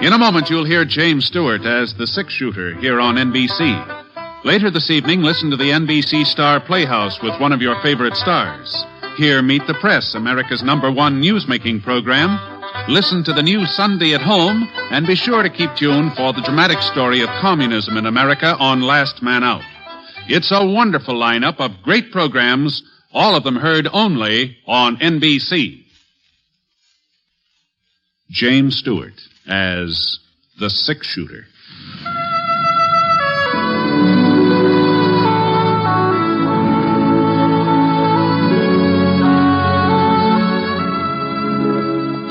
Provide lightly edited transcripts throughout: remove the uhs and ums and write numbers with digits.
In a moment, you'll hear James Stewart as the six-shooter here on NBC. Later this evening, listen to the NBC Star Playhouse with one of your favorite stars. Here, Meet the Press, America's #1 newsmaking program. Listen to the new Sunday at Home, and be sure to keep tuned for the dramatic story of communism in America on Last Man Out. It's a wonderful lineup of great programs, all of them heard only on NBC. James Stewart as the six-shooter.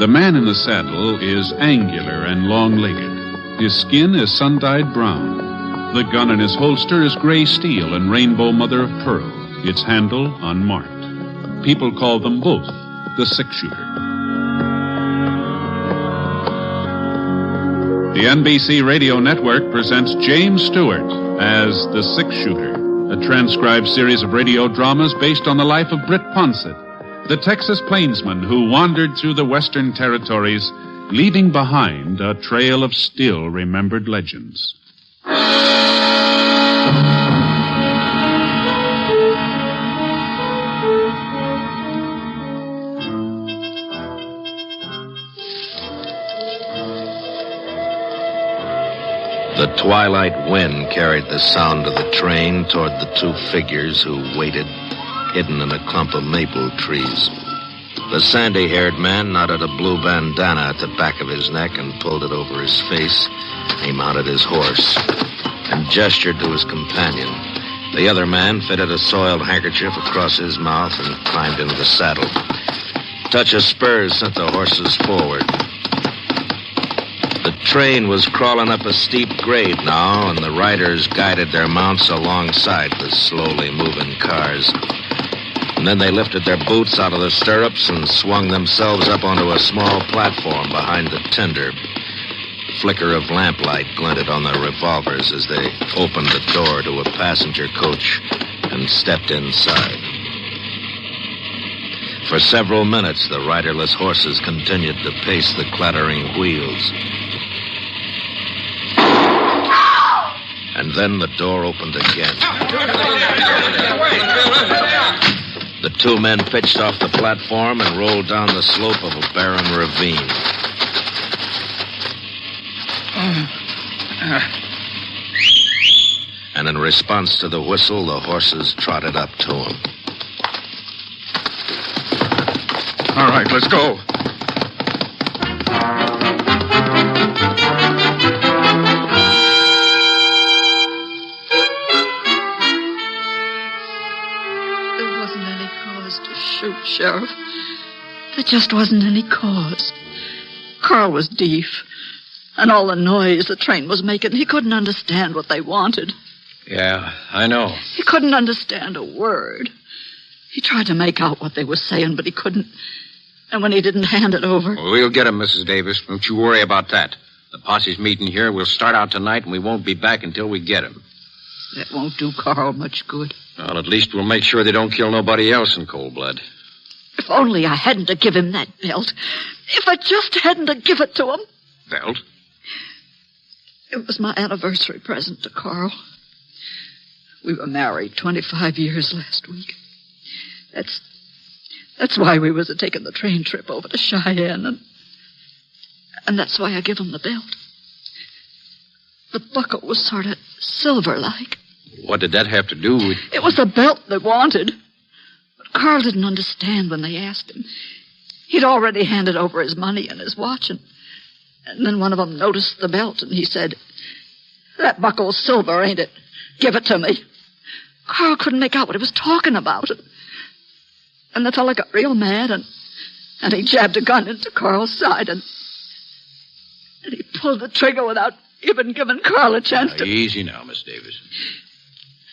The man in the saddle is angular and long-legged. His skin is sun-dyed brown. The gun in his holster is gray steel and rainbow mother-of-pearl, its handle unmarked. People call them both the six-shooter. The NBC Radio Network presents James Stewart as the six-shooter, a transcribed series of radio dramas based on the life of Britt Ponsett, the Texas plainsman who wandered through the western territories, leaving behind a trail of still-remembered legends. The twilight wind carried the sound of the train toward the two figures who waited, hidden in a clump of maple trees. The sandy-haired man knotted a blue bandana at the back of his neck and pulled it over his face. He mounted his horse and gestured to his companion. The other man fitted a soiled handkerchief across his mouth and climbed into the saddle. A touch of spurs sent the horses forward. The train was crawling up a steep grade now, and the riders guided their mounts alongside the slowly moving cars. And then they lifted their boots out of the stirrups and swung themselves up onto a small platform behind the tender. The flicker of lamplight glinted on their revolvers as they opened the door to a passenger coach and stepped inside. For several minutes, the riderless horses continued to pace the clattering wheels. And then the door opened again. The two men pitched off the platform and rolled down the slope of a barren ravine. And in response to the whistle, the horses trotted up to him. All right, let's go. Sheriff. There just wasn't any cause. Carl was deaf, and all the noise the train was making, he couldn't understand what they wanted. Yeah, I know. He couldn't understand a word. He tried to make out what they were saying, but he couldn't. And when he didn't hand it over... Well, we'll get him, Mrs. Davis. Don't you worry about that. The posse's meeting here. We'll start out tonight, and we won't be back until we get him. That won't do Carl much good. Well, at least we'll make sure they don't kill nobody else in cold blood. If only I hadn't to give him that belt. If I just hadn't to give it to him. Belt? It was my anniversary present to Carl. We were married 25 years last week. That's why we was taking the train trip over to Cheyenne, and that's why I give him the belt. The buckle was sort of silver-like. What did that have to do with... It was the belt they wanted. Carl didn't understand when they asked him. He'd already handed over his money and his watch, and then one of them noticed the belt, and he said, "That buckle's silver, ain't it? Give it to me." Carl couldn't make out what he was talking about. And the fella got real mad, and he jabbed a gun into Carl's side, and he pulled the trigger without even giving Carl a chance to... Easy now, Miss Davis.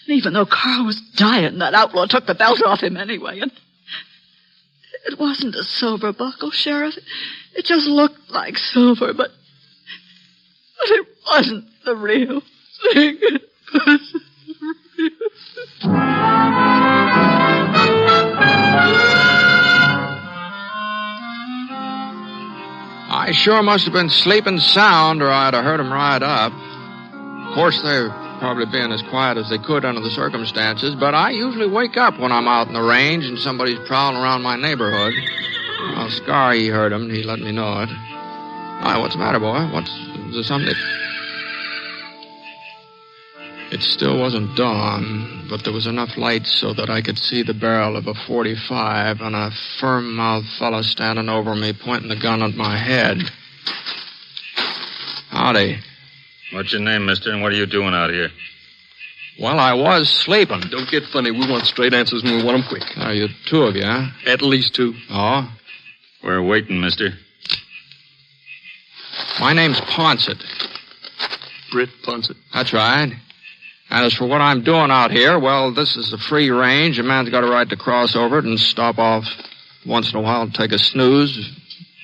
Even though Carl was dying, that outlaw took the belt off him anyway. And it wasn't a silver buckle, Sheriff. It just looked like silver, but it wasn't the real thing. It wasn't real. I I sure must have been sleeping sound or I'd have heard them ride up. Of course, they're probably being as quiet as they could under the circumstances, but I usually wake up when I'm out in the range and somebody's prowling around my neighborhood. Well, Scar, he heard them. He let me know it. Why, what's the matter, boy? Is there something? It still wasn't dawn, but there was enough light so that I could see the barrel of a .45 and a firm-mouthed fellow standing over me, pointing the gun at my head. Howdy. What's your name, mister, and what are you doing out here? Well, I was sleeping. Don't get funny. We want straight answers, and we want them quick. Are you two of you, huh? At least two. Oh? We're waiting, mister. My name's Ponsett. Britt Ponsett. That's right. And as for what I'm doing out here, well, this is a free range. A man's got a right to cross over it and stop off once in a while and take a snooze if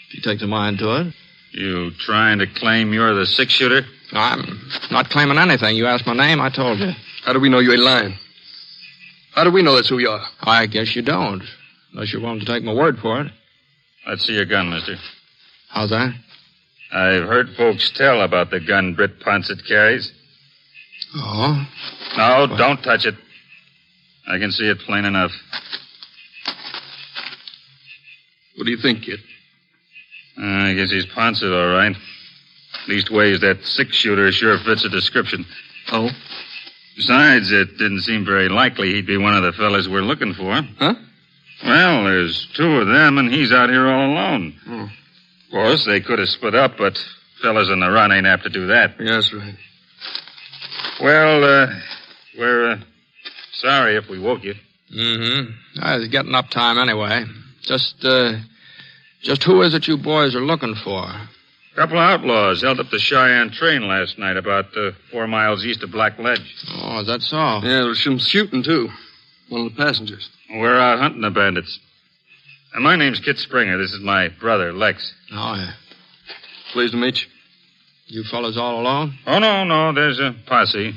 he takes a mind to it. You trying to claim you're the six-shooter? I'm not claiming anything. You asked my name, I told you. How do we know you ain't lying? How do we know that's who you are? I guess you don't, unless you're willing to take my word for it. Let's see your gun, mister. How's that? I've heard folks tell about the gun Britt Ponsett carries. Oh? No, don't touch it. I can see it plain enough. What do you think, kid? I guess he's Ponsett, all right. Leastways, that six-shooter sure fits the description. Oh? Besides, it didn't seem very likely he'd be one of the fellas we're looking for. Huh? Well, there's two of them, and he's out here all alone. Oh. Of course, they could have split up, but fellas on the run ain't apt to do that. Yeah, that's right. Well, we're sorry if we woke you. Mm-hmm. I was getting up time anyway. Just who is it you boys are looking for? A couple of outlaws held up the Cheyenne train last night about 4 miles east of Black Ledge. Oh, is that so? Yeah, there was some shooting, too. One of the passengers. We're out hunting the bandits. And my name's Kit Springer. This is my brother, Lex. Oh, yeah. Pleased to meet you. You fellas all alone? Oh, no. There's a posse. A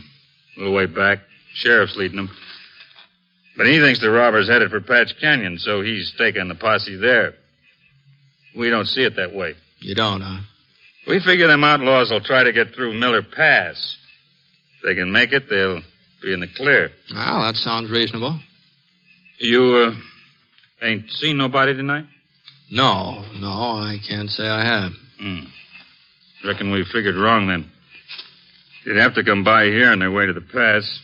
little way back. Sheriff's leading them. But he thinks the robbers headed for Patch Canyon, so he's taking the posse there. We don't see it that way. You don't, huh? We figure them outlaws will try to get through Miller Pass. If they can make it, they'll be in the clear. Well, that sounds reasonable. You, ain't seen nobody tonight? No, I can't say I have. Reckon we figured wrong, then. They'd have to come by here on their way to the pass.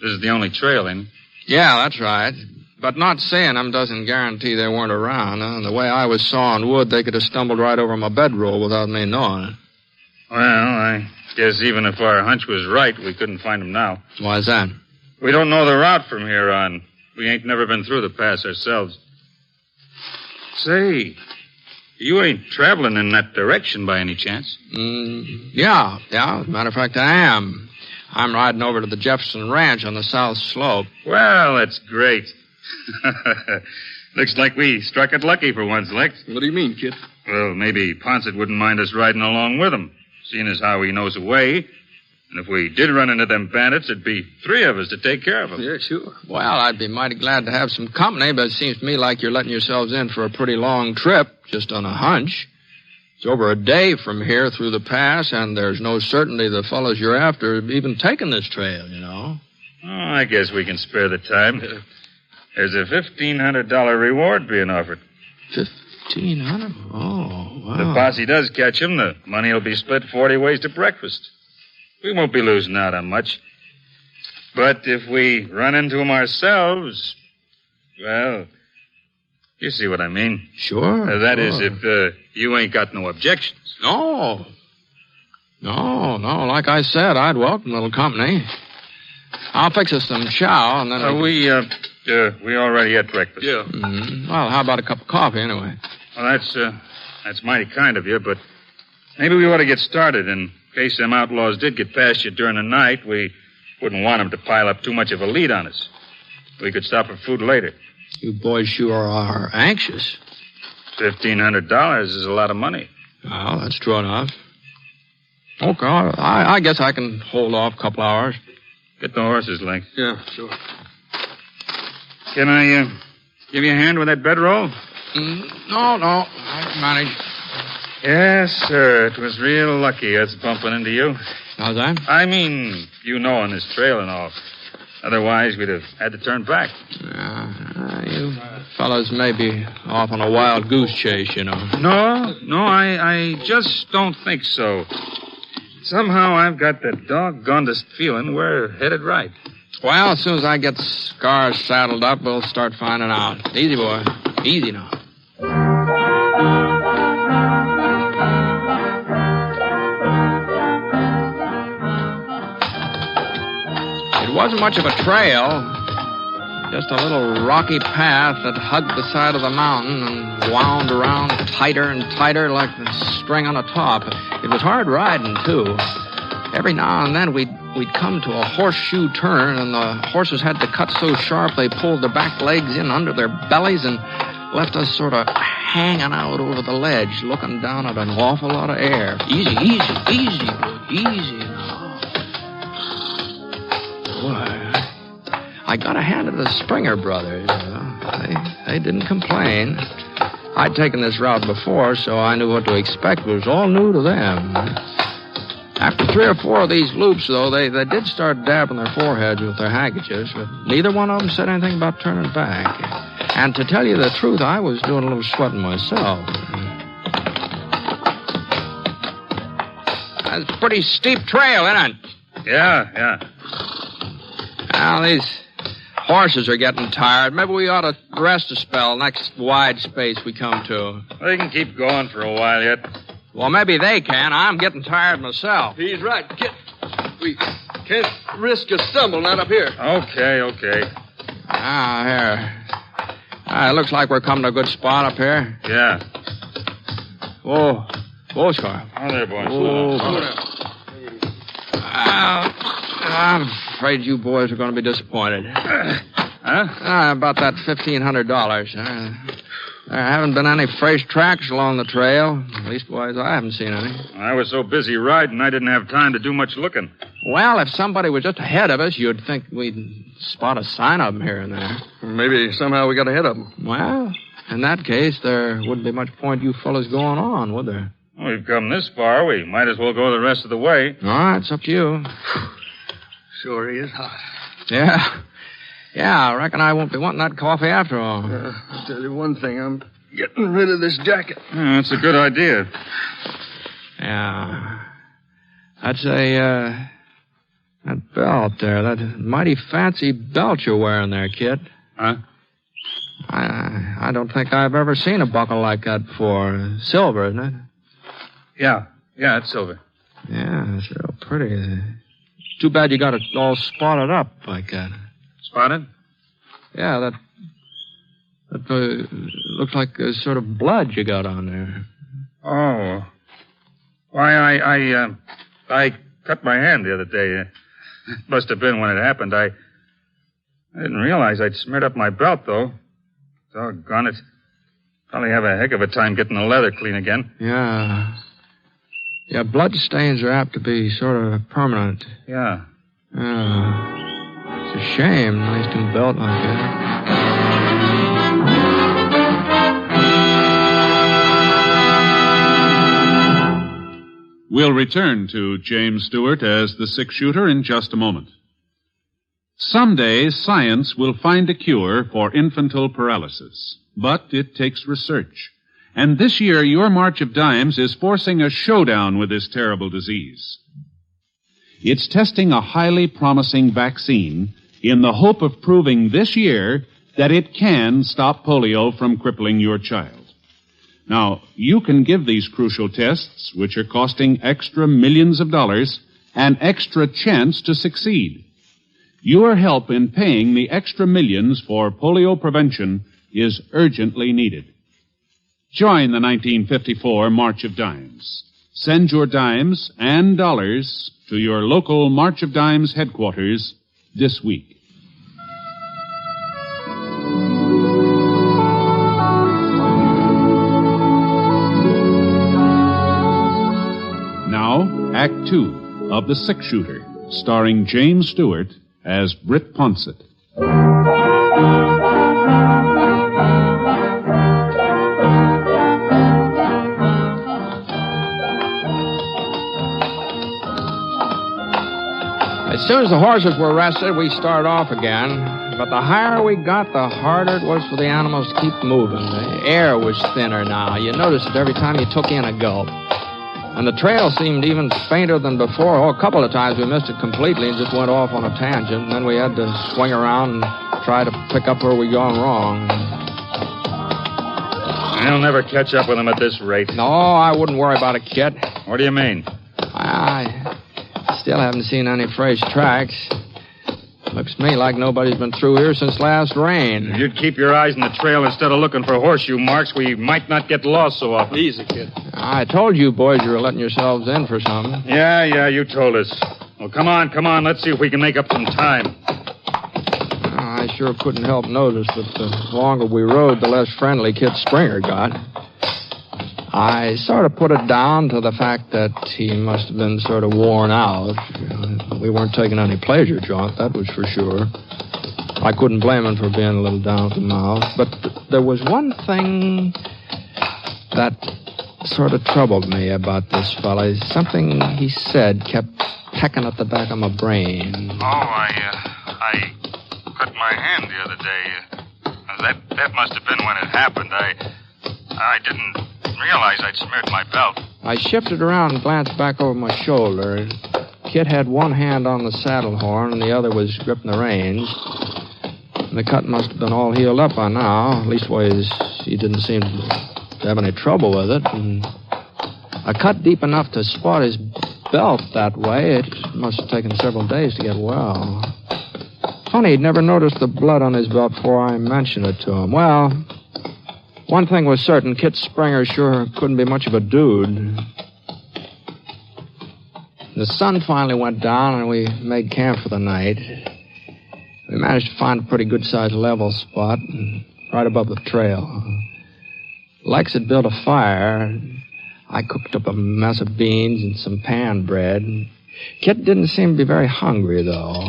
This is the only trail, ain't it? Yeah, that's right. But not seeing them doesn't guarantee they weren't around. Huh? The way I was sawing wood, they could have stumbled right over my bedroll without me knowing it. Well, I guess even if our hunch was right, we couldn't find them now. Why's that? We don't know the route from here on. We ain't never been through the pass ourselves. Say, you ain't traveling in that direction by any chance? Yeah. As a matter of fact, I am. I'm riding over to the Jefferson Ranch on the south slope. Well, that's great. Looks like we struck it lucky for once, Lex. What do you mean, kid? Well, maybe Ponsett wouldn't mind us riding along with him, seeing as how he knows the way. And if we did run into them bandits, it'd be 3 of us to take care of them. Yeah, sure. Well, I'd be mighty glad to have some company, but it seems to me like you're letting yourselves in for a pretty long trip, just on a hunch. It's over a day from here through the pass, and there's no certainty the fellows you're after have even taken this trail, you know. Oh, I guess we can spare the time. There's a $1,500 reward being offered. $1,500? Oh, wow. If the posse does catch him, the money will be split 40 ways to breakfast. We won't be losing out on much. But if we run into him ourselves, well, you see what I mean. Sure. That is, if you ain't got no objections. No. Like I said, I'd welcome a little company. I'll fix us some chow, and then... We already had breakfast. Yeah. Well, how about a cup of coffee, anyway? Well, that's mighty kind of you, but maybe we ought to get started. In case them outlaws did get past you during the night, we wouldn't want them to pile up too much of a lead on us. We could stop for food later. You boys sure are anxious. $1,500 is a lot of money. Well, that's true enough. Okay, I guess I can hold off a couple hours. Get the horses, Lex. Yeah, sure. Can I give you a hand with that bedroll? No, I can manage. Yes, sir. It was real lucky us bumping into you. How's that? I mean, you knowing this trail and all. Otherwise, we'd have had to turn back. You fellas may be off on a wild goose chase, you know. No, I just don't think so. Somehow I've got the doggonedest feeling we're headed right. Well, as soon as I get Scars saddled up, we'll start finding out. Easy, boy. Easy now. It wasn't much of a trail. Just a little rocky path that hugged the side of the mountain and wound around tighter and tighter like the string on a top. It was hard riding, too. Every now and then we'd come to a horseshoe turn, and the horses had to cut so sharp they pulled their back legs in under their bellies and left us sort of hanging out over the ledge, looking down at an awful lot of air. Easy, easy now. Boy, I got a hand at the Springer brothers. They didn't complain. I'd taken this route before, so I knew what to expect. It was all new to them. After 3 or 4 of these loops, though, they did start dabbing their foreheads with their handkerchiefs, but neither one of them said anything about turning back. And to tell you the truth, I was doing a little sweating myself. That's a pretty steep trail, isn't it? Yeah. Well, these horses are getting tired. Maybe we ought to rest a spell next wide space we come to. They can keep going for a while yet. Well, maybe they can. I'm getting tired myself. He's right, kid. We can't risk a stumble, not up here. Okay. Here. It looks like we're coming to a good spot up here. Yeah. Whoa, Scar. Oh, there, boys. I'm afraid you boys are going to be disappointed. Huh? About that $1,500. There haven't been any fresh tracks along the trail. Leastwise, I haven't seen any. I was so busy riding, I didn't have time to do much looking. Well, if somebody was just ahead of us, you'd think we'd spot a sign of them here and there. Maybe somehow we got ahead of them. Well, in that case, there wouldn't be much point you fellas going on, would there? Well, we've come this far. We might as well go the rest of the way. All right, it's up to you. Sure he is hot. Yeah, I reckon I won't be wanting that coffee after all. I'll tell you one thing. I'm getting rid of this jacket. Yeah, that's a good idea. Yeah. I'd say, that belt there, that mighty fancy belt you're wearing there, kid. Huh? I don't think I've ever seen a buckle like that before. Silver, isn't it? Yeah, it's silver. Yeah, it's real pretty. Too bad you got it all spotted up like that. Spotted? Yeah, that looks like a sort of blood you got on there. Oh. Why, I cut my hand the other day. It must have been when it happened. I didn't realize I'd smeared up my belt, though. Doggone it. Probably have a heck of a time getting the leather clean again. Yeah, blood stains are apt to be sort of permanent. Yeah. It's a shame, nice new belt like that. We'll return to James Stewart as the six-shooter in just a moment. Someday, science will find a cure for infantile paralysis, but it takes research. And this year, your March of Dimes is forcing a showdown with this terrible disease. It's testing a highly promising vaccine in the hope of proving this year that it can stop polio from crippling your child. Now, you can give these crucial tests, which are costing extra millions of dollars, an extra chance to succeed. Your help in paying the extra millions for polio prevention is urgently needed. Join the 1954 March of Dimes. Send your dimes and dollars to your local March of Dimes headquarters this week. Now, Act 2 of The Six-Shooter, starring James Stewart as Britt Ponsett. As soon as the horses were rested, we started off again. But the higher we got, the harder it was for the animals to keep moving. The air was thinner now. You noticed it every time you took in a gulp. And the trail seemed even fainter than before. Oh, a couple of times we missed it completely and just went off on a tangent. And then we had to swing around and try to pick up where we'd gone wrong. I'll never catch up with them at this rate. No, I wouldn't worry about it, Kit. What do you mean? I still haven't seen any fresh tracks. Looks to me like nobody's been through here since last rain. If you'd keep your eyes on the trail instead of looking for horseshoe marks, we might not get lost so often. Easy, kid. I told you boys you were letting yourselves in for something. Yeah, you told us. Well, come on. Let's see if we can make up some time. I sure couldn't help notice that the longer we rode, the less friendly Kit Springer got. I sort of put it down to the fact that he must have been sort of worn out. We weren't taking any pleasure jaunt, that was for sure. I couldn't blame him for being a little down at the mouth. But there was one thing that sort of troubled me about this fella. Something he said kept pecking at the back of my brain. I cut my hand the other day. That must have been when it happened. I didn't realize I'd smeared my belt. I shifted around and glanced back over my shoulder. Kit had one hand on the saddle horn and the other was gripping the reins. And the cut must have been all healed up by now. Leastways, he didn't seem to have any trouble with it. And a cut deep enough to spot his belt that way, it must have taken several days to get well. Funny, he'd never noticed the blood on his belt before I mentioned it to him. Well, one thing was certain, Kit Springer sure couldn't be much of a dude. The sun finally went down and we made camp for the night. We managed to find a pretty good-sized level spot right above the trail. Lex had built a fire. I cooked up a mess of beans and some pan bread. Kit didn't seem to be very hungry, though.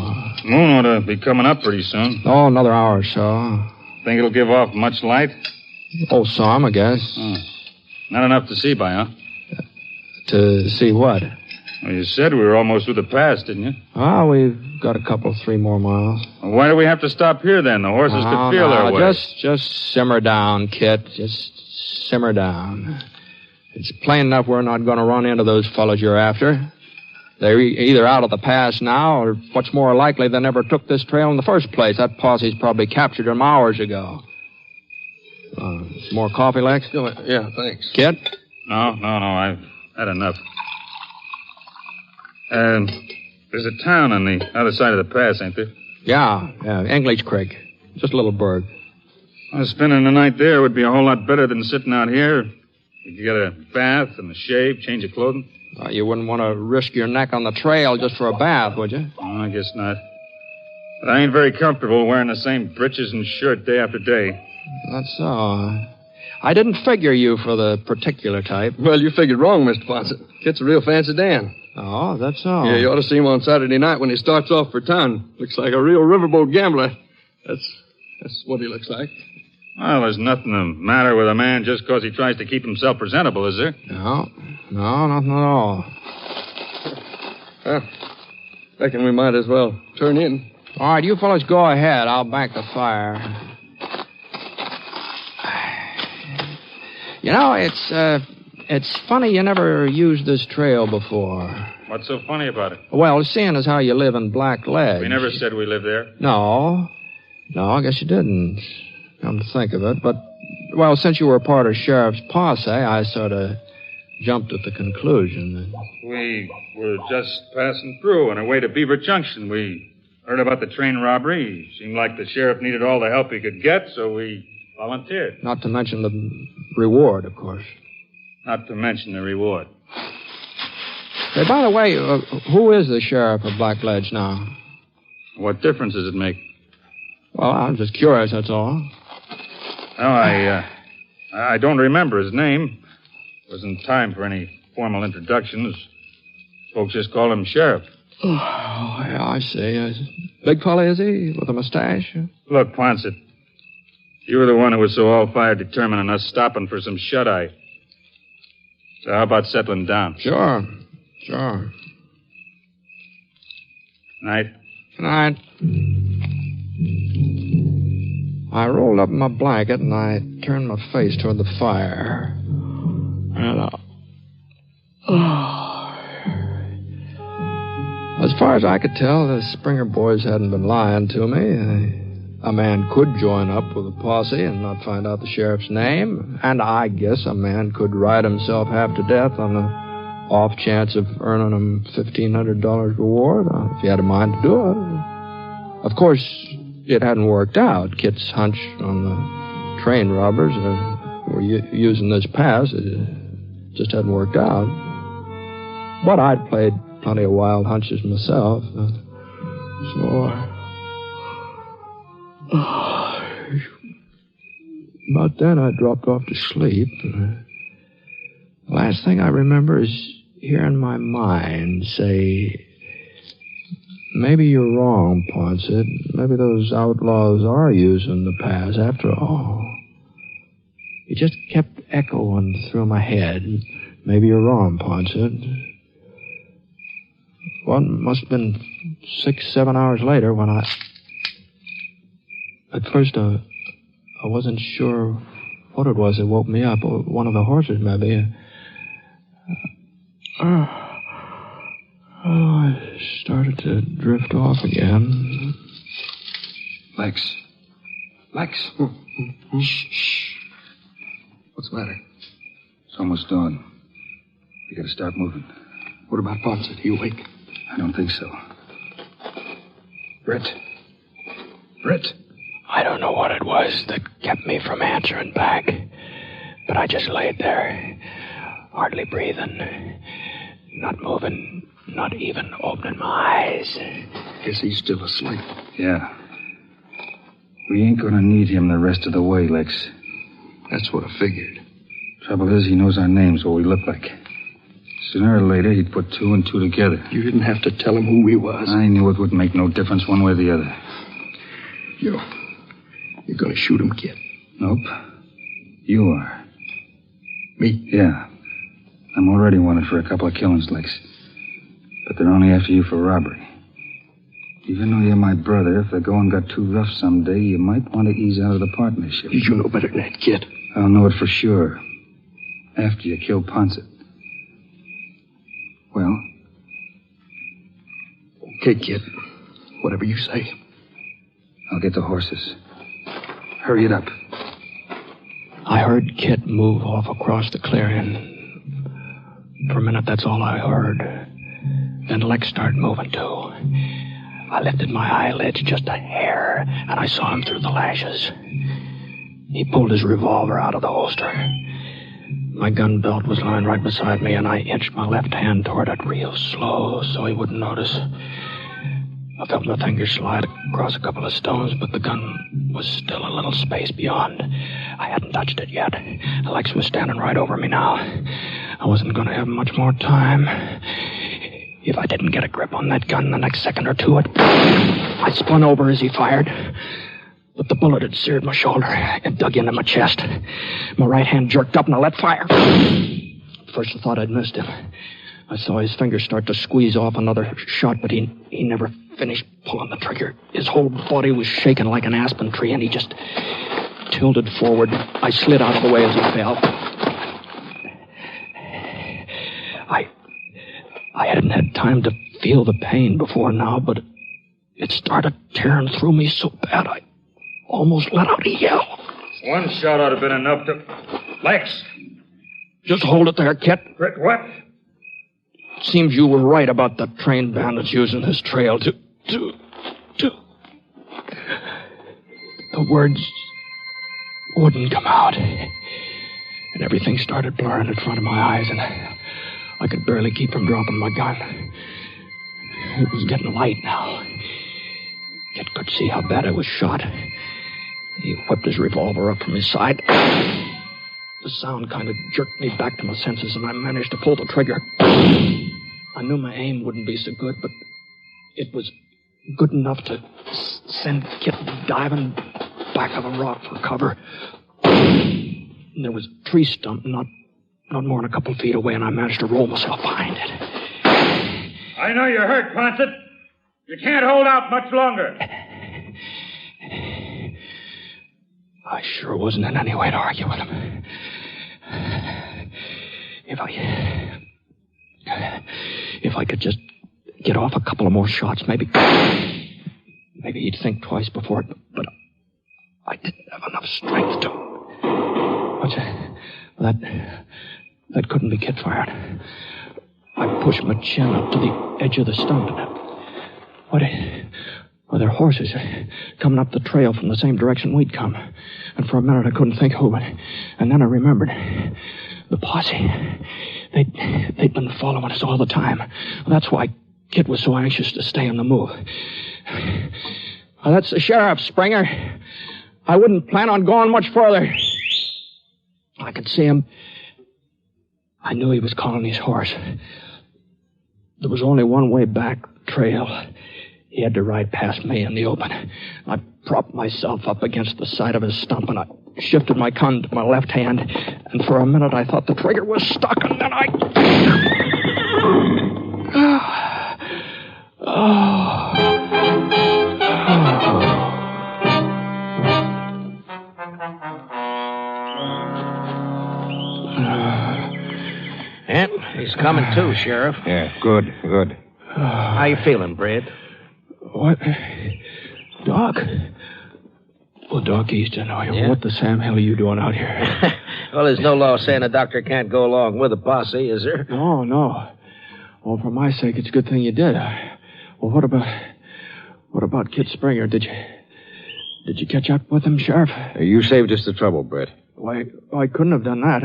Moon ought to be coming up pretty soon. Oh, another hour or so. Think it'll give off much light? Oh, some, I guess. Not enough to see by, huh? To see what? Well, you said we were almost through the pass, didn't you? Oh, we've got 3 more miles. Well, why do we have to stop here, then? The horses could feel their way. Just simmer down, Kit. Just simmer down. It's plain enough we're not going to run into those fellows you're after. They're either out of the pass now, or what's more likely, they never took this trail in the first place. That posse's probably captured them hours ago. Some more coffee, Lex? Yeah, thanks. Kit? No, I've had enough. There's a town on the other side of the pass, ain't there? Yeah, English Creek. Just a little burg. Well, spending the night there would be a whole lot better than sitting out here. You could get a bath and a shave, change of clothing. You wouldn't want to risk your neck on the trail just for a bath, would you? Oh, I guess not. But I ain't very comfortable wearing the same breeches and shirt day after day. That's so. I didn't figure you for the particular type. Well, you figured wrong, Mr. Fawcett. Kit's a real fancy Dan. Oh, that's so. Yeah, you ought to see him on Saturday night when he starts off for town. Looks like a real riverboat gambler. That's what he looks like. Well, there's nothing the matter with a man just because he tries to keep himself presentable, is there? No, nothing at all. Well, reckon we might as well turn in. All right, you fellas go ahead. I'll bank the fire. You know, it's funny you never used this trail before. What's so funny about it? Well, seeing as how you live in Black Ledge. We never said we lived there. No, I guess you didn't. Come to think of it. But, well, since you were part of Sheriff's posse, I sort of jumped at the conclusion that... We were just passing through on our way to Beaver Junction. We heard about the train robbery. Seemed like the sheriff needed all the help he could get, so we volunteered. Not to mention the reward, of course. Not to mention the reward. Hey, by the way, who is the sheriff of Black Ledge now? What difference does it make? Well, I'm just curious, that's all. No, I don't remember his name. Wasn't time for any formal introductions. Folks just call him Sheriff. Oh, yeah, I see. Big fella, is he? With a mustache? Look, Quonset, you were the one who was so all-fired determined on us stopping for some shut-eye. So how about settling down? Sure. Night. Good night. I rolled up in my blanket and I turned my face toward the fire. And, as far as I could tell, the Springer boys hadn't been lying to me. A man could join up with a posse and not find out the sheriff's name. And I guess a man could ride himself half to death on the off chance of earning him $1,500 reward if he had a mind to do it. Of course, it hadn't worked out. Kit's hunch on the train robbers were using this pass. It just hadn't worked out. But I'd played plenty of wild hunches myself. About then, I dropped off to sleep. The last thing I remember is hearing my mind say, maybe you're wrong, Ponset. Maybe those outlaws are using the pass after all. It just kept echoing through my head. Maybe you're wrong, Ponset. Well, it must have been 6-7 hours later when At first, I wasn't sure what it was that woke me up. One of the horses, maybe. I started to drift off again. Lex. Shh. What's the matter? It's almost dawn. We gotta start moving. What about Ponset? He awake? I don't think so. Brett. I don't know what it was that kept me from answering back, but I just laid there, hardly breathing, not moving, not even opening my eyes. Guess he's still asleep. Yeah. We ain't gonna need him the rest of the way, Lex. That's what I figured. Trouble is, he knows our names, what we look like. Sooner or later, he'd put 2 and 2 together. You didn't have to tell him who he was. I knew it wouldn't make no difference one way or the other. You're gonna shoot him, kid? Nope. You are. Me? Yeah. I'm already wanted for a couple of killings, Lex. But they're only after you for robbery. Even though you're my brother, if the going got too rough someday, you might want to ease out of the partnership. You know better than that, kid. I'll know it for sure. After you kill Ponset. Well? Okay, kid. Whatever you say. I'll get the horses. Hurry it up. I heard Kit move off across the clearing. For a minute, that's all I heard. Then Lex started moving, too. I lifted my eyelids just a hair, and I saw him through the lashes. He pulled his revolver out of the holster. My gun belt was lying right beside me, and I inched my left hand toward it real slow so he wouldn't notice. I felt my fingers slide across a couple of stones, but the gun was still a little space beyond. I hadn't touched it yet. Lex was standing right over me now. I wasn't going to have much more time. If I didn't get a grip on that gun the next second or two, I spun over as he fired. But the bullet had seared my shoulder and dug into my chest. My right hand jerked up and I let fire. At first I thought I'd missed him. I saw his fingers start to squeeze off another shot, but he never finished pulling the trigger. His whole body was shaking like an aspen tree, and he just tilted forward. I slid out of the way as he fell. I hadn't had time to feel the pain before now, but it started tearing through me so bad I almost let out a yell. One shot ought to have been enough to... Lex! Just hold it there, Kit. What? Seems you were right about the train bandits using this trail to... The words wouldn't come out. And everything started blurring in front of my eyes, and I could barely keep from dropping my gun. It was getting light now. Kit could see how bad I was shot. He whipped his revolver up from his side. The sound kind of jerked me back to my senses, and I managed to pull the trigger. I knew my aim wouldn't be so good, but it was good enough to send Kit diving back of a rock for cover. And there was a tree stump not more than a couple feet away, and I managed to roll myself behind it. I know you're hurt, Ponset. You can't hold out much longer. I sure wasn't in any way to argue with him. If I could just get off a couple of more shots, maybe he'd think twice before it, but I didn't have enough strength to. That couldn't be kit fired. I pushed my chin up to the edge of the stump. They're horses coming up the trail from the same direction we'd come. And for a minute I couldn't think who, and then I remembered. The posse. They'd been following us all the time. That's why Kit was so anxious to stay on the move. That's the sheriff, Springer. I wouldn't plan on going much further. I could see him. I knew he was calling his horse. There was only one way back trail. He had to ride past me in the open. I propped myself up against the side of his stump, and I shifted my gun to my left hand, and for a minute I thought the trigger was stuck, and then I... Yep, he's coming too, Sheriff. Yeah, good. How you feeling, Brad? What? Doc? Well, Doc Easton, Yeah? What the Sam hell are you doing out here? Well, there's no law saying a doctor can't go along with a posse, is there? No. Well, for my sake, it's a good thing you did. Well, what about Kit Springer? Did you catch up with him, Sheriff? You saved us the trouble, Brett. Why, I couldn't have done that.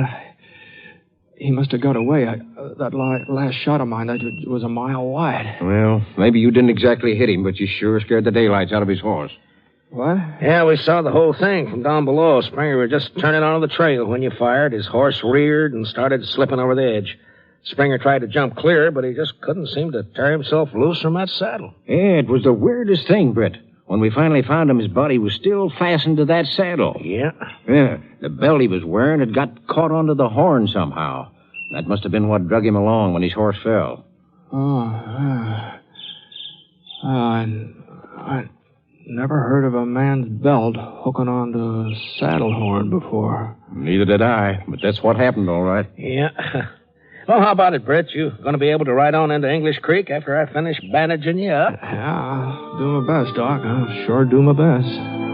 He must have got away. That last shot of mine, that was a mile wide. Well, maybe you didn't exactly hit him, but you sure scared the daylights out of his horse. What? Yeah, we saw the whole thing from down below. Springer was just turning onto the trail when you fired. His horse reared and started slipping over the edge. Springer tried to jump clear, but he just couldn't seem to tear himself loose from that saddle. Yeah, it was the weirdest thing, Brett. When we finally found him, his body was still fastened to that saddle. Yeah? Yeah, the belt he was wearing had got caught onto the horn somehow. That must have been what drug him along when his horse fell. I never heard of a man's belt hooking onto a saddle horn before. Neither did I, but that's what happened, all right. Yeah. Well, how about it, Brett? You going to be able to ride on into English Creek after I finish bandaging you up? Yeah, I'll do my best, Doc. I'll sure do my best.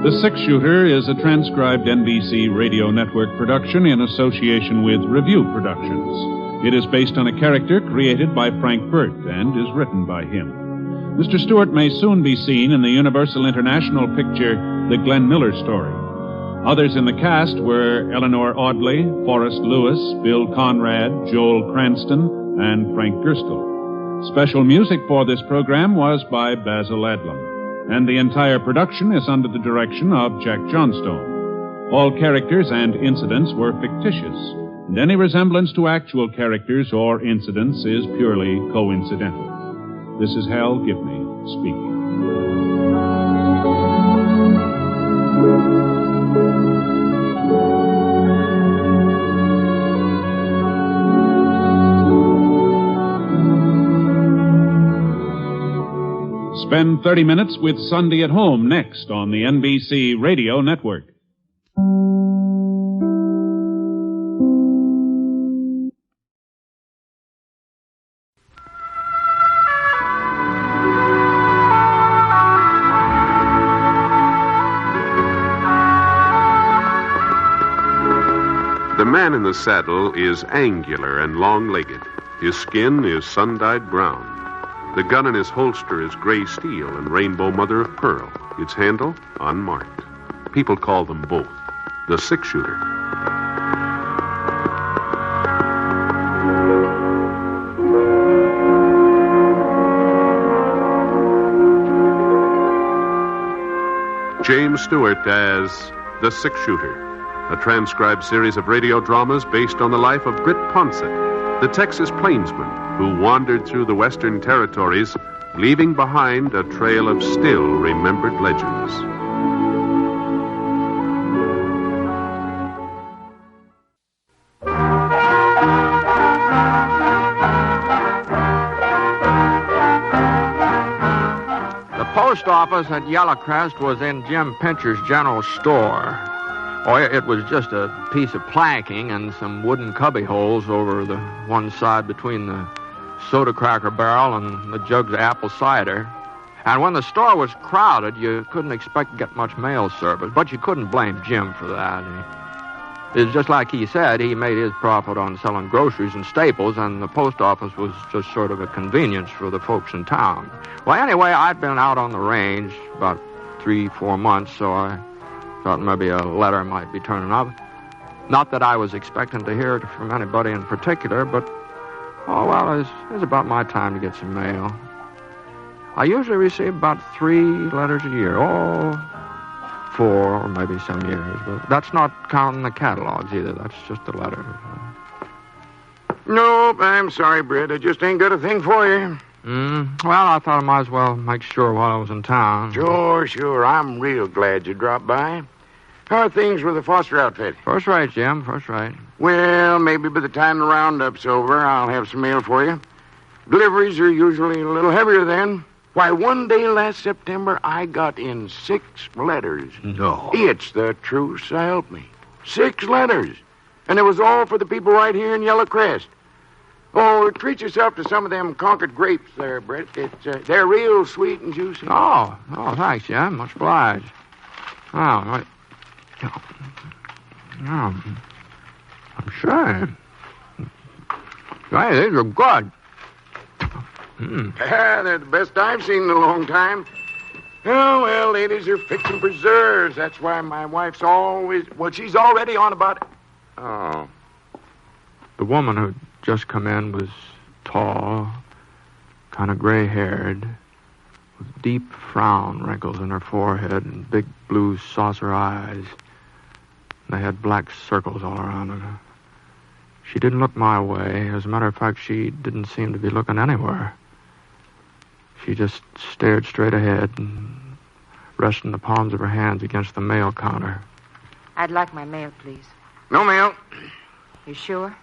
The Six Shooter is a transcribed NBC Radio Network production in association with Review Productions. It is based on a character created by Frank Burt and is written by him. Mr. Stewart may soon be seen in the Universal International picture The Glenn Miller Story. Others in the cast were Eleanor Audley, Forrest Lewis, Bill Conrad, Joel Cranston, and Frank Gerstle. Special music for this program was by Basil Adlam. And the entire production is under the direction of Jack Johnstone. All characters and incidents were fictitious, and any resemblance to actual characters or incidents is purely coincidental. This is Hal Gibney speaking. Spend 30 minutes with Sunday at Home next on the NBC Radio Network. The man in the saddle is angular and long-legged. His skin is sun-dyed brown. The gun in his holster is gray steel and rainbow mother of pearl. Its handle, unmarked. People call them both the six-shooter. James Stewart as The Six Shooter, a transcribed series of radio dramas based on the life of Britt Ponsett, the Texas plainsman who wandered through the Western Territories, leaving behind a trail of still remembered legends. The post office at Yellowcrest was in Jim Pincher's general store. Oh, it was just a piece of planking and some wooden cubby holes over the one side between the soda cracker barrel and the jugs of apple cider. And when the store was crowded, you couldn't expect to get much mail service, but you couldn't blame Jim for that. It's just like he said, he made his profit on selling groceries and staples, and the post office was just sort of a convenience for the folks in town. Well, anyway, I'd been out on the range about 3-4 months, so I thought maybe a letter might be turning up. Not that I was expecting to hear from anybody in particular, but, oh, well, it was about my time to get some mail. I usually receive about 3 letters a year. Oh, 4 or maybe some years, but that's not counting the catalogs either. That's just the letters. Nope, I'm sorry, Britt. I just ain't got a thing for you. Well, I thought I might as well make sure while I was in town. Sure. I'm real glad you dropped by. How are things with the Foster outfit? First rate, Jim, first rate. Well, maybe by the time the roundup's over, I'll have some mail for you. Deliveries are usually a little heavier then. Why, one day last September, I got in 6 letters. No. It's the truth, so help me. 6 letters. And it was all for the people right here in Yellowcrest. Oh, treat yourself to some of them Concord grapes there, Britt. They're real sweet and juicy. Oh, thanks, Jim. Much obliged. Oh, right. I'm sure. Hey, these are good. They're the best I've seen in a long time. Oh, well, ladies are fixing preserves. That's why my wife's always... Well, she's already on about it. Oh. The woman who'd just come in was tall, kind of gray-haired, with deep frown wrinkles in her forehead and big blue saucer eyes. They had black circles all around her. She didn't look my way. As a matter of fact, she didn't seem to be looking anywhere. She just stared straight ahead and resting the palms of her hands against the mail counter. I'd like my mail, please. No mail. You sure?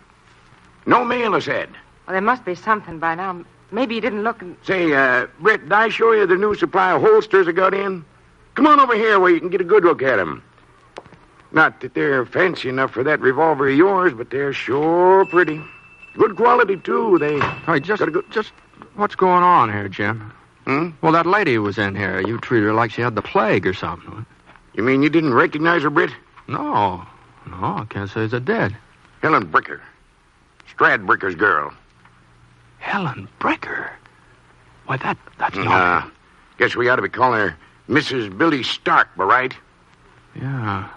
No mail, I said. Well, there must be something by now. Maybe you didn't look and... Say, Britt, did I show you the new supply of holsters I got in? Come on over here where you can get a good look at them. Not that they're fancy enough for that revolver of yours, but they're sure pretty. Good quality, too. Hey, just what's going on here, Jim? Well, that lady who was in here, you treated her like she had the plague or something. You mean you didn't recognize her, Britt? No, I can't say as I did. Helen Bricker. Stradbricker's girl. Helen Bricker? Why, that's not... Guess we ought to be calling her Mrs. Billy Stark, right? Yeah.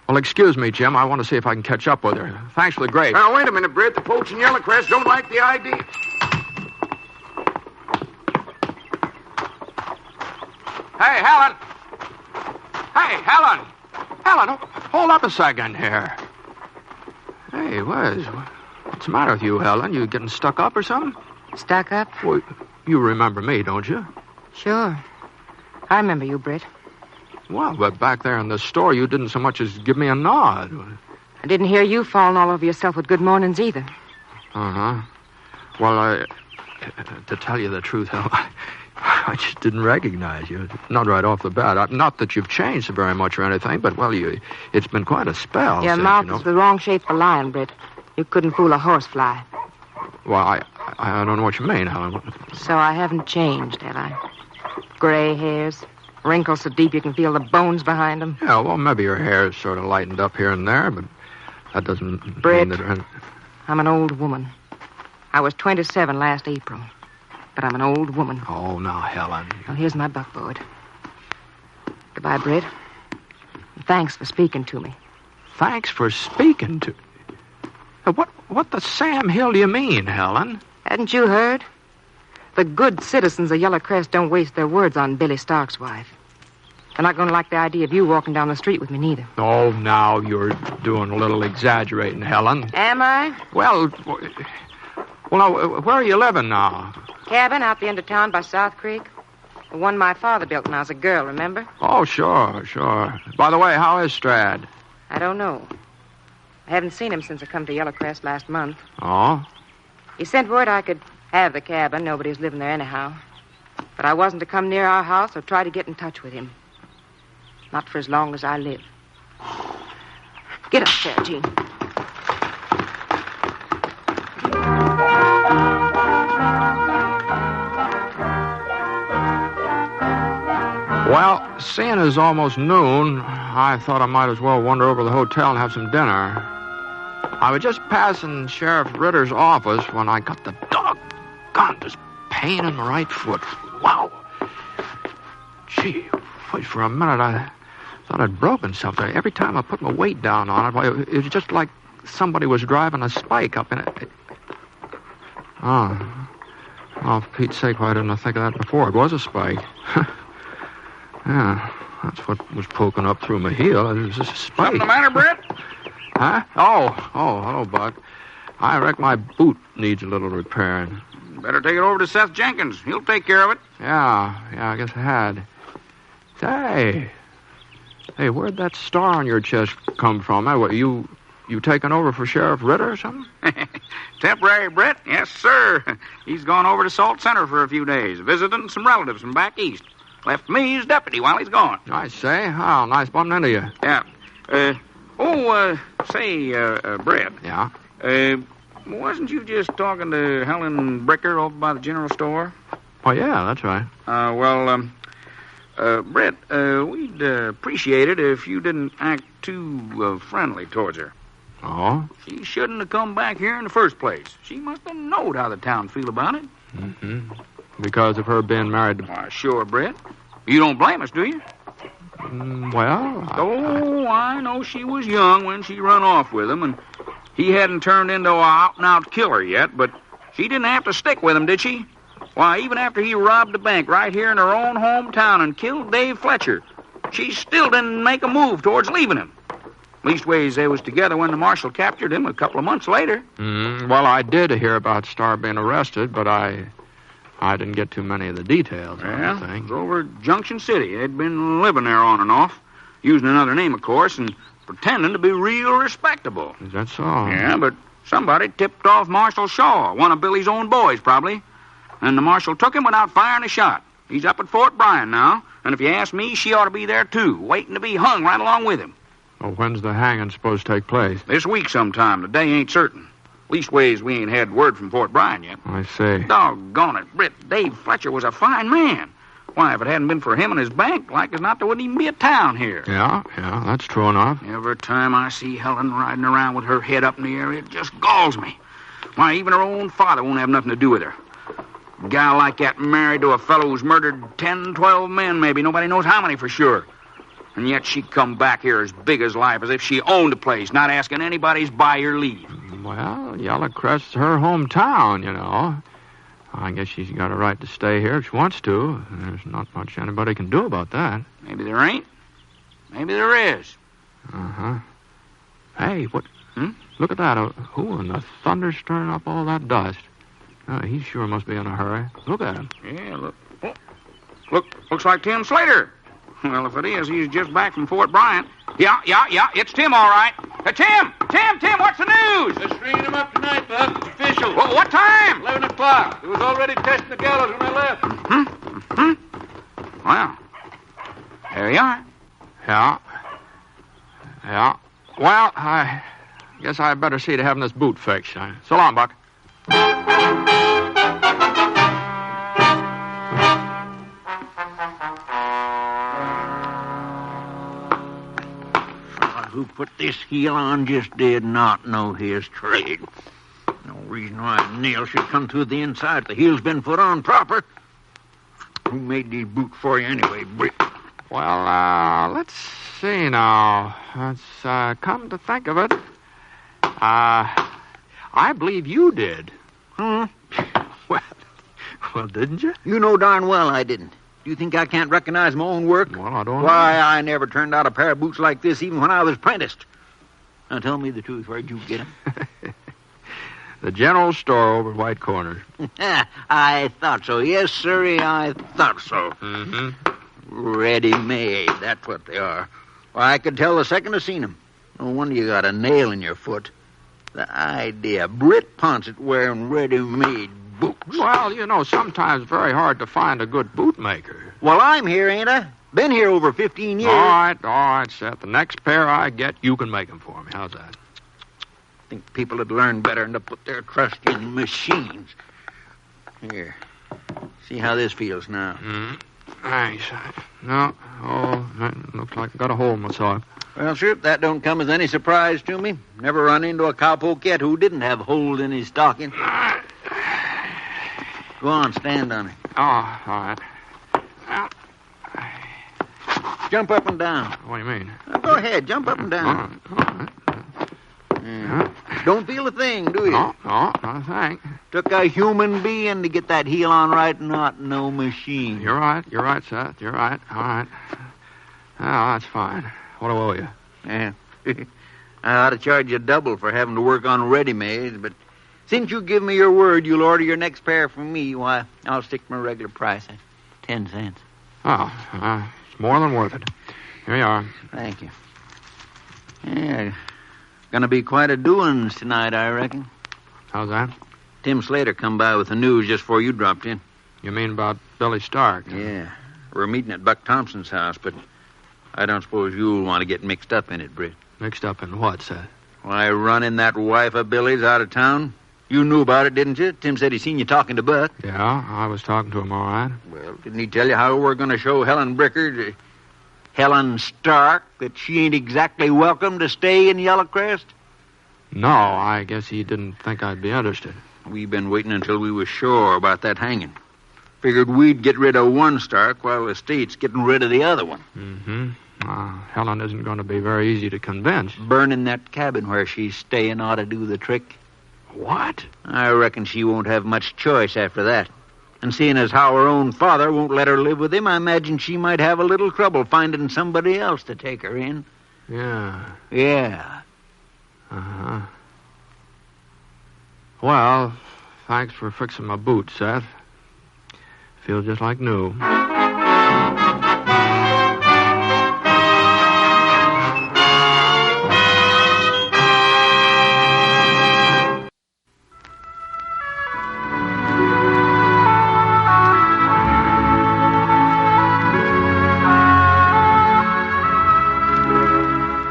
Well, excuse me, Jim. I want to see if I can catch up with her. Thanks for the grape. Now, wait a minute, Britt. The folks in Yellowcrest don't like the idea. Hey, Helen! Hey, Helen! Helen, hold up a second here. Hey, what's the matter with you, Helen? You getting stuck up or something? Stuck up? Well, you remember me, don't you? Sure. I remember you, Britt. Well, but back there in the store, you didn't so much as give me a nod. I didn't hear you falling all over yourself with good mornings either. Uh-huh. Well, to tell you the truth, Helen, I just didn't recognize you. Not right off the bat. Not that you've changed very much or anything, but, well, it's been quite a spell. Your mouth is the wrong shape for lying, Britt. You couldn't fool a horsefly. Well, I don't know what you mean, Helen. So I haven't changed, have I? Gray hairs, wrinkles so deep you can feel the bones behind them. Yeah, well, maybe your hair is sort of lightened up here and there, but that doesn't Britt, mean that... I'm an old woman. I was 27 last April, but I'm an old woman. Oh, now, Helen. Well, here's my buckboard. Goodbye, Britt. Thanks for speaking to me. Thanks for speaking to... What the Sam Hill do you mean, Helen? Hadn't you heard? The good citizens of Yellowcrest don't waste their words on Billy Stark's wife. They're not going to like the idea of you walking down the street with me, neither. Oh, now you're doing a little exaggerating, Helen. Am I? Well, now, where are you living now? Cabin out the end of town by South Creek. The one my father built when I was a girl, remember? Oh, sure. By the way, how is Strad? I don't know. I haven't seen him since I come to Yellowcrest last month. Oh? He sent word I could have the cabin. Nobody was living there anyhow. But I wasn't to come near our house or try to get in touch with him. Not for as long as I live. Get up there, Gene. Well, seeing it's almost noon, I thought I might as well wander over to the hotel and have some dinner. I was just passing Sheriff Ritter's office when I got the doggone pain in my right foot. Wow. Gee, for a minute I thought I'd broken something. Every time I put my weight down on it, it was just like somebody was driving a spike up in it. Oh, for Pete's sake, why didn't I think of that before? It was a spike. Yeah, that's what was poking up through my heel. It was just a spike. Something the matter, Brett? Huh? Oh, hello, Buck. I reckon my boot needs a little repairing. Better take it over to Seth Jenkins. He'll take care of it. Yeah, I guess I had. Hey, where'd that star on your chest come from? What, you taking over for Sheriff Ritter or something? Temporary, Brett? Yes, sir. He's gone over to Salt Center for a few days, visiting some relatives from back east. Left me as deputy while he's gone. I say. Oh, nice bumping into you. Yeah. Say, Brett. Yeah? Wasn't you just talking to Helen Bricker over by the general store? Oh, yeah, that's right. Brett, we'd appreciate it if you didn't act too friendly towards her. Oh? She shouldn't have come back here in the first place. She must have knowed how the town feel about it. Mm-hmm. Because of her being married to... Why, sure, Brett. You don't blame us, do you? Well, I know she was young when she run off with him, and he hadn't turned into an out-and-out killer yet, but she didn't have to stick with him, did she? Why, even after he robbed the bank right here in her own hometown and killed Dave Fletcher, she still didn't make a move towards leaving him. Leastways, they was together when the marshal captured him a couple of months later. Well, I did hear about Star being arrested, but I didn't get too many of the details. Well, it was over at Junction City. They'd been living there on and off, using another name, of course, and pretending to be real respectable. Is that so? Yeah, but somebody tipped off Marshal Shaw, one of Billy's own boys, probably. And the marshal took him without firing a shot. He's up at Fort Bryan now, and if you ask me, she ought to be there, too, waiting to be hung right along with him. Well, when's the hanging supposed to take place? This week sometime. The day ain't certain. Leastways, we ain't had word from Fort Bryan yet. I see. Doggone it, Britt. Dave Fletcher was a fine man. Why, if it hadn't been for him and his bank, like as not, there wouldn't even be a town here. Yeah, that's true enough. Every time I see Helen riding around with her head up in the air, it just galls me. Why, even her own father won't have nothing to do with her. A gal like that married to a fellow who's murdered 10, 12 men, maybe. Nobody knows how many for sure. And yet she come back here as big as life, as if she owned the place, not asking anybody's buy or leave. Well, Yellowcrest's her hometown, you know. I guess she's got a right to stay here if she wants to. There's not much anybody can do about that. Maybe there ain't. Maybe there is. Uh-huh. Hey, what? Look at that. Who in the thunder's stirring up all that dust? Oh, he sure must be in a hurry. Look at him. Yeah, look. Oh, looks like Tim Slater. Well, if it is, he's just back from Fort Bryan. Yeah, it's Tim, all right. Tim, what's the news? They're stringing him up tonight, Buck. It's official. Well, what time? 11 o'clock. He was already testing the gallows when I left. Well, there you are. Yeah. Well, I guess I better see to having this boot fixed. So long, Buck. Who put this heel on just did not know his trade. No reason why a nail should come through the inside if the heel's been put on proper. Who made these boots for you anyway, Britt? Well, let's see now. Let's come to think of it. I believe you did. Huh? Well, didn't you? You know darn well I didn't. Do you think I can't recognize my own work? Well, I don't know. Why, I never turned out a pair of boots like this even when I was apprenticed. Now, tell me the truth. Where'd you get 'em? The general store over at White Corners. I thought so. Yes, sirree, I thought so. Mm-hmm. Ready-made. That's what they are. Why, I could tell the second I seen 'em. No wonder you got a nail in your foot. The idea. Britt Ponsett wearing ready-made boots. Well, you know, sometimes it's very hard to find a good bootmaker. Well, I'm here, ain't I? Been here over 15 years. All right, Seth. The next pair I get, you can make them for me. How's that? Think people would learn better than to put their trust in machines. Here. See how this feels now. Mm-hmm. Thanks. No. Oh, that looks like I got a hole in my sock. Well, sir, that don't come as any surprise to me. Never run into a cowpoke yet who didn't have holes in his stocking. Go on, stand on it. Oh, all right. Jump up and down. What do you mean? Now, go ahead, jump up and down. All right. Yeah. Don't feel a thing, do you? No, thanks. Took a human being to get that heel on right, not no machine. You're right, Seth. You're right. All right. Oh, that's fine. What do I owe you? Yeah. I ought to charge you double for having to work on ready-mades, but since you give me your word you'll order your next pair from me, why, I'll stick to my regular price at 10 cents. Oh, it's more than worth it. Here you are. Thank you. Yeah, gonna be quite a doings tonight, I reckon. How's that? Tim Slater come by with the news just before you dropped in. You mean about Billy Stark? Yeah. We're meeting at Buck Thompson's house, but I don't suppose you'll want to get mixed up in it, Britt. Mixed up in what, Seth? Why, running that wife of Billy's out of town. You knew about it, didn't you? Tim said he seen you talking to Buck. Yeah, I was talking to him, all right. Well, didn't he tell you how we're going to show Helen Bricker, Helen Stark, that she ain't exactly welcome to stay in Yellowcrest? No, I guess he didn't think I'd be interested. We've been waiting until we were sure about that hanging. Figured we'd get rid of one Stark while the state's getting rid of the other one. Mm-hmm. Helen isn't going to be very easy to convince. Burning that cabin where she's staying ought to do the trick. What? I reckon she won't have much choice after that. And seeing as how her own father won't let her live with him, I imagine she might have a little trouble finding somebody else to take her in. Yeah. Yeah. Uh-huh. Well, thanks for fixing my boot, Seth. Feels just like new.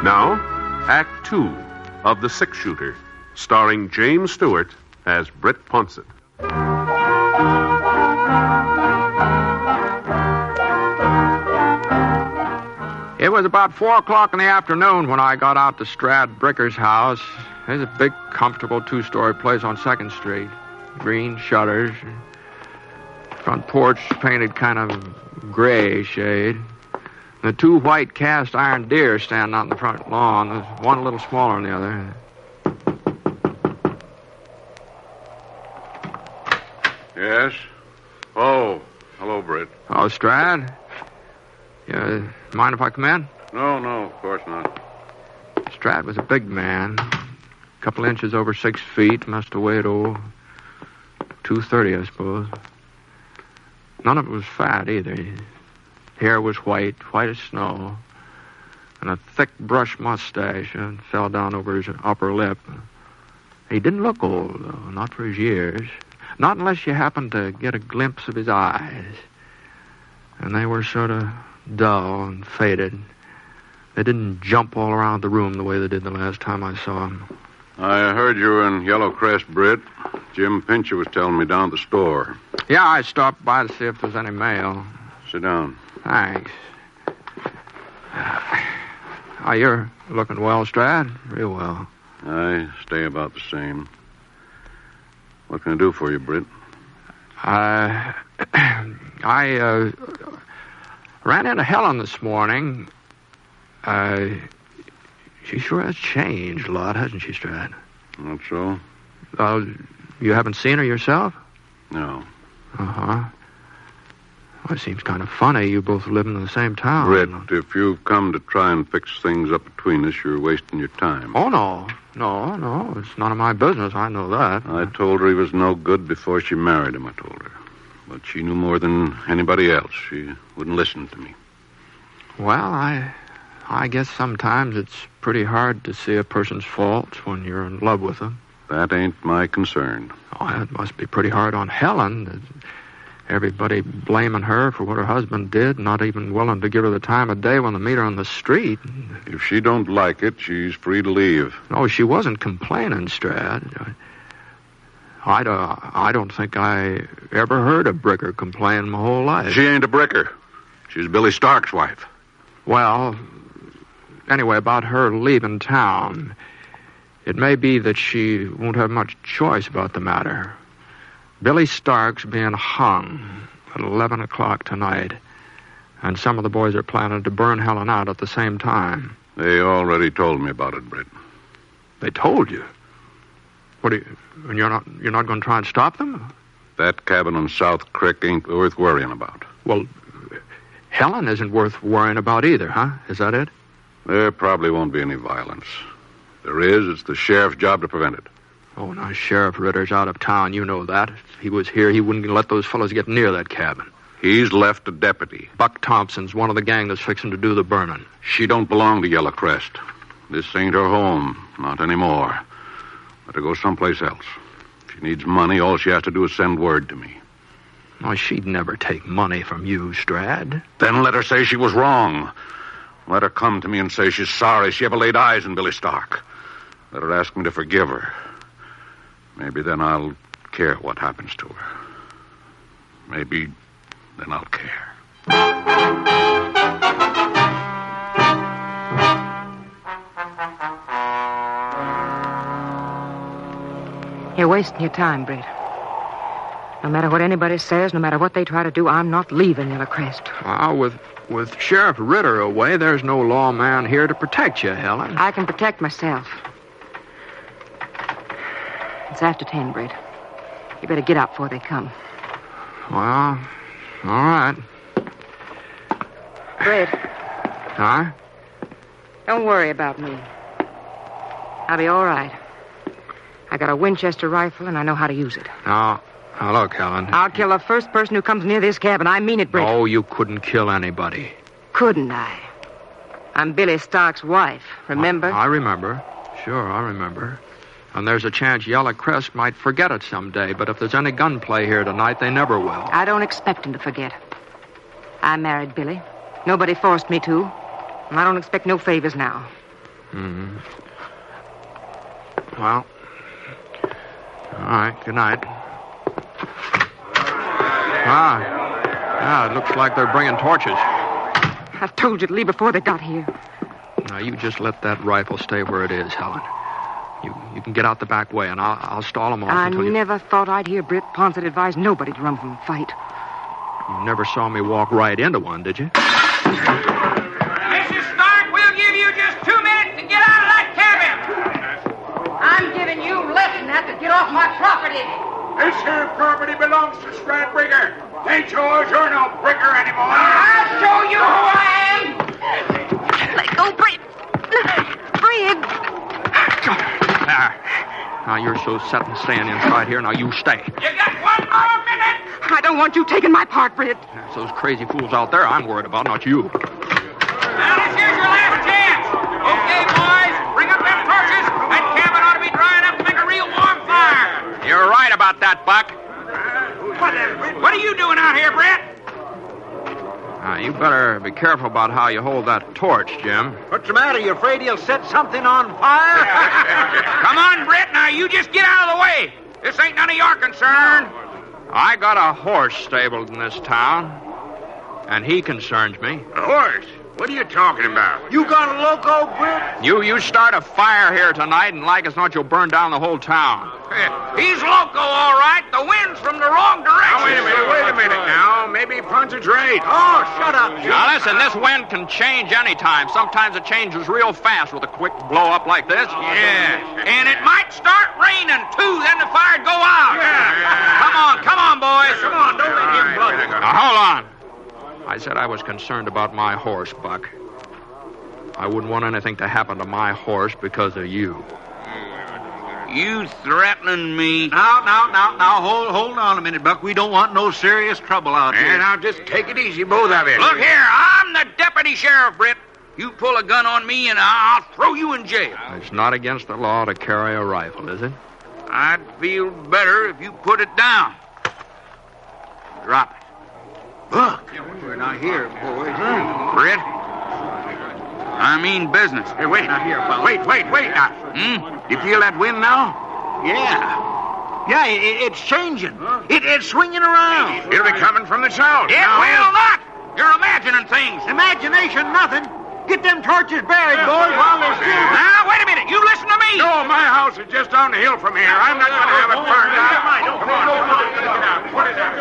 Now, Act 2 of The Six Shooter, starring James Stewart as Britt Ponsett. It was about 4 o'clock in the afternoon when I got out to Strad Bricker's house. There's a big, comfortable 2-story place on 2nd Street. Green shutters. Front porch painted kind of gray shade. The 2 white cast iron deer standing out in the front lawn. There's one a little smaller than the other. Yes? Oh, hello, Britt. Oh, Strad? You mind if I come in? No, of course not. Strad was a big man. A couple inches over 6 feet. Must have weighed, 230, I suppose. None of it was fat, either. His hair was white as snow. And a thick brush mustache fell down over his upper lip. He didn't look old, though, not for his years. Not unless you happened to get a glimpse of his eyes. And they were sort of dull and faded. They didn't jump all around the room the way they did the last time I saw him. I heard you were in Yellowcrest, Britt. Jim Pincher was telling me down at the store. Yeah, I stopped by to see if there's any mail. Sit down. Thanks. You're looking well, Strad. Real well. I stay about the same. What can I do for you, Britt? I ran into Helen this morning. She sure has changed a lot, hasn't she, Strad? Not so. You haven't seen her yourself? No. Uh-huh. Well, it seems kind of funny you both live in the same town. Britt, if you've come to try and fix things up between us, you're wasting your time. Oh, no. No. It's none of my business. I know that. I told her he was no good before she married him, I told her. But she knew more than anybody else. She wouldn't listen to me. Well, I guess sometimes it's pretty hard to see a person's faults when you're in love with them. That ain't my concern. Oh, it must be pretty hard on Helen. Everybody blaming her for what her husband did, not even willing to give her the time of day when they meet her on the street. If she don't like it, she's free to leave. No, she wasn't complaining, Strad. I don't think I ever heard a bricker complain my whole life. She ain't a bricker. She's Billy Stark's wife. Well, anyway, about her leaving town, it may be that she won't have much choice about the matter. Billy Stark's being hung at 11 o'clock tonight, and some of the boys are planning to burn Helen out at the same time. They already told me about it, Britt. They told you? What do you... And you're not going to try and stop them? That cabin on South Creek ain't worth worrying about. Well, Helen isn't worth worrying about either, huh? Is that it? There probably won't be any violence. If there is, it's the sheriff's job to prevent it. Oh, now, Sheriff Ritter's out of town. You know that. If he was here, he wouldn't let those fellows get near that cabin. He's left a deputy. Buck Thompson's one of the gang that's fixing to do the burning. She don't belong to Yellow Crest. This ain't her home. Not anymore. Let her go someplace else. If she needs money, all she has to do is send word to me. Oh, she'd never take money from you, Strad. Then let her say she was wrong. Let her come to me and say she's sorry she ever laid eyes on Billy Stark. Let her ask me to forgive her. Maybe then I'll care what happens to her. Maybe then I'll care. You're wasting your time, Britt. No matter what anybody says, no matter what they try to do, I'm not leaving Yellow Crest. Well, with Sheriff Ritter away, there's no lawman here to protect you, Helen. I can protect myself. It's after 10, Britt. You better get up before they come. Well, all right. Britt. Huh? Don't worry about me. I'll be all right. I got a Winchester rifle, and I know how to use it. Now, look, Helen. I'll kill the first person who comes near this cabin. I mean it, Britt. Oh, you couldn't kill anybody. Couldn't I? I'm Billy Stark's wife, remember? I remember. Sure, I remember. And there's a chance Yellow Crest might forget it someday, but if there's any gunplay here tonight, they never will. I don't expect him to forget. I married Billy. Nobody forced me to. And I don't expect no favors now. Mm-hmm. Well, all right, good night. Yeah, it looks like they're bringing torches. I told you to leave before they got here. Now, you just let that rifle stay where it is, Helen. You can get out the back way, and I'll stall them off until you... I never thought I'd hear Britt Ponset advise nobody to run from a fight. You never saw me walk right into one, did you? Mrs. Stark, we'll give you just 2 minutes to get out of that cabin. I'm giving you less than that to get off my property. This here property belongs to Stradbringer. Ain't yours, you're no bricker anymore. I'll show you who I am. Let go, Britt. Britt. Now, you're so set and staying inside here. Now, you stay. You got 1 more minute. I don't want you taking my part, Britt. It's those crazy fools out there I'm worried about, not you. Now, this here's your last chance. Okay, boys, bring up them torches. That cabin ought to be dry enough to make a real warm fire. You're right about that, Buck. What are you doing out here, Brett? You better be careful about how you hold that torch, Jim. What's the matter? You afraid he'll set something on fire? Come on, Brett. Now, you just get out of the way. This ain't none of your concern. I got a horse stabled in this town, and he concerns me. A horse? What are you talking about? You got a loco, Britt? You start a fire here tonight, and like as not, you'll burn down the whole town. He's loco, all right. The wind's from the wrong direction. Now, wait a minute now. Maybe concentrate. Oh, shut up, Jim. Now, listen, this wind can change any time. Sometimes it changes real fast with a quick blow-up like this. Yeah, and it might start raining, too. Then the fire'd go out. Yeah. Come on, boys. Come on, don't let him blood. Now, hold on. I said I was concerned about my horse, Buck. I wouldn't want anything to happen to my horse because of you. You threatening me? Now, hold on a minute, Buck. We don't want no serious trouble out here. And now just take it easy, both of you. Look here, I'm the deputy sheriff, Britt. You pull a gun on me and I'll throw you in jail. It's not against the law to carry a rifle, is it? I'd feel better if you put it down. Drop it. Buck. We're not here, boys. Britt, I mean business. Hey, wait. Now, here, wait now. You feel that wind now? Yeah, it's changing. It's swinging around. It'll be coming from the south. It will not. You're imagining things. Imagination, nothing. Get them torches buried, boys, while they're still... Now, wait a minute. You listen to me. No, my house is just down the hill from here. I'm not going to have it burned out. Come on. Get out. What is that?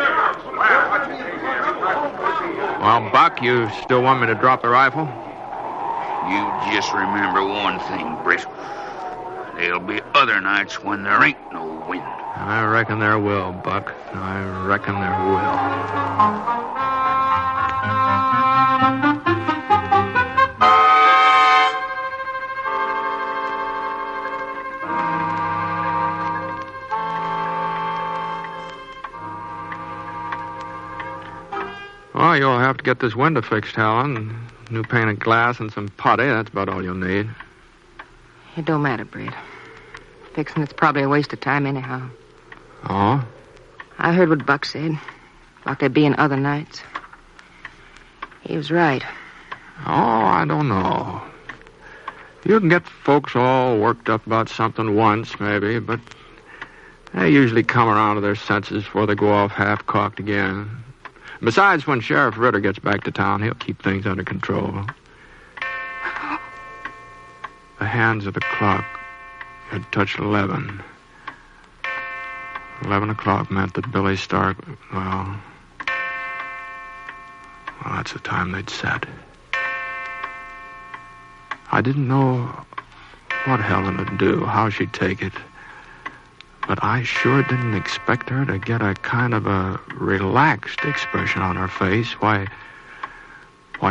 Well, Buck, you still want me to drop the rifle? You just remember one thing, Britt. There'll be other nights when there ain't no wind. I reckon there will, Buck. I reckon there will. Well, you'll have to get this window fixed, Helen. New painted glass and some putty. That's about all you'll need. It don't matter, Britt. Fixing it's probably a waste of time anyhow. Oh? I heard what Buck said about there being other nights. He was right. Oh, I don't know. You can get folks all worked up about something once, maybe, but they usually come around to their senses before they go off half-cocked again. Besides, when Sheriff Ritter gets back to town, he'll keep things under control. The hands of the clock had touched 11. 11 o'clock meant that Billy Stark, well, that's the time they'd set. I didn't know what Helen would do, how she'd take it. But I sure didn't expect her to get a kind of a relaxed expression on her face. Why,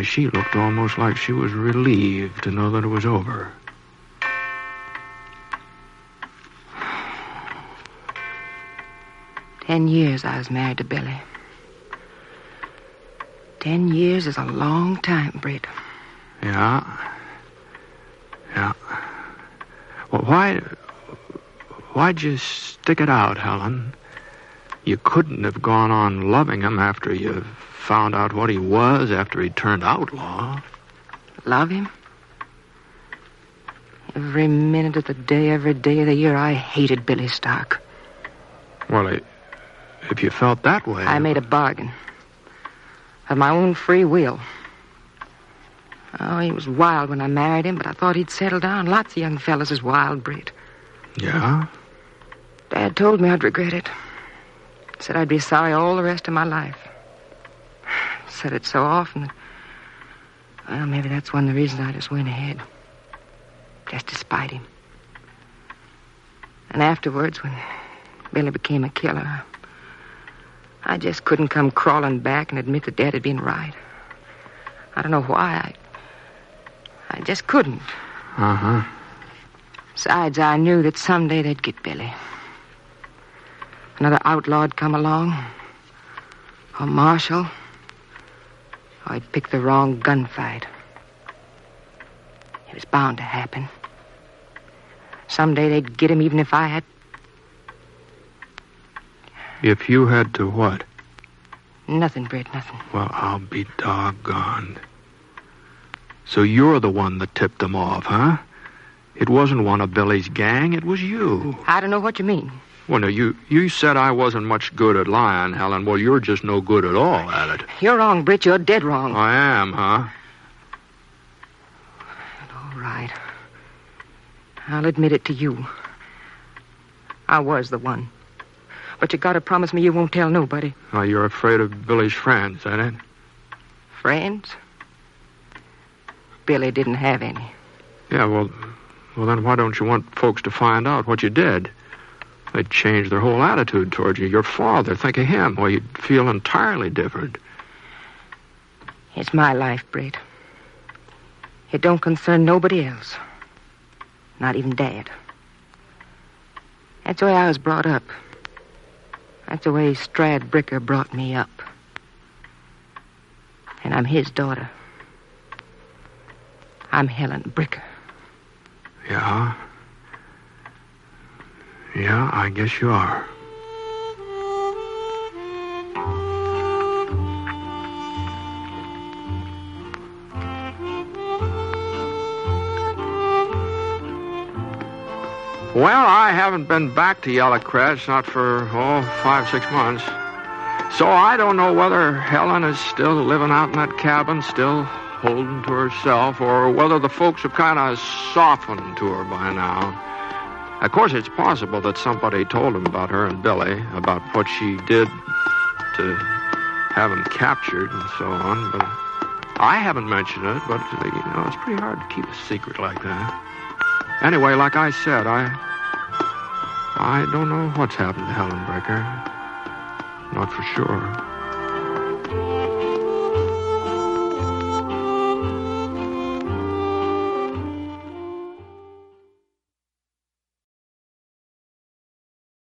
she looked almost like she was relieved to know that it was over. "10 years I was married to Billy. 10 years is a long time, Britt. Yeah. Well, why'd you stick it out, Helen? You couldn't have gone on loving him after you found out what he was, after he turned outlaw. Love him? Every minute of the day, every day of the year, I hated Billy Stark. Well, if you felt that way... I made a bargain. Of my own free will. Oh, he was wild when I married him, but I thought he'd settle down. Lots of young fellas is wild, Britt. Yeah? Dad told me I'd regret it. Said I'd be sorry all the rest of my life. Said it so often that... Well, maybe that's one of the reasons I just went ahead. Just to spite him. And afterwards, when Billy became a killer, I just couldn't come crawling back and admit that Dad had been right. I don't know why. I just couldn't. Uh-huh. Besides, I knew that someday they'd get Billy. Another outlaw'd come along. Or Marshall. Or he'd pick the wrong gunfight. It was bound to happen. Someday they'd get him even if I had... If you had to what? Nothing, Britt, nothing. Well, I'll be doggone. So you're the one that tipped them off, huh? It wasn't one of Billy's gang, it was you. I don't know what you mean. Well, no, you said I wasn't much good at lying, Helen. Well, you're just no good at all at it. You're wrong, Britt. You're dead wrong. I am, huh? All right. I'll admit it to you. I was the one. But you gotta promise me you won't tell nobody. Well, you're afraid of Billy's friends, ain't it? Friends? Billy didn't have any. Yeah, well, then why don't you want folks to find out what you did? They'd change their whole attitude toward you. Your father, think of him. Well, you'd feel entirely different. It's my life, Britt. It don't concern nobody else. Not even Dad. That's the way I was brought up. That's the way Strad Bricker brought me up. And I'm his daughter. I'm Helen Bricker. Yeah? Yeah, I guess you are. Well, I haven't been back to Yellow Crest, not for, 5-6 months. So I don't know whether Helen is still living out in that cabin, still holding to herself, or whether the folks have kind of softened to her by now. Of course, it's possible that somebody told them about her and Billy, about what she did to have him captured and so on, but I haven't mentioned it, but, it's pretty hard to keep a secret like that. Anyway, like I said, I don't know what's happened to Helen Bricker. Not for sure.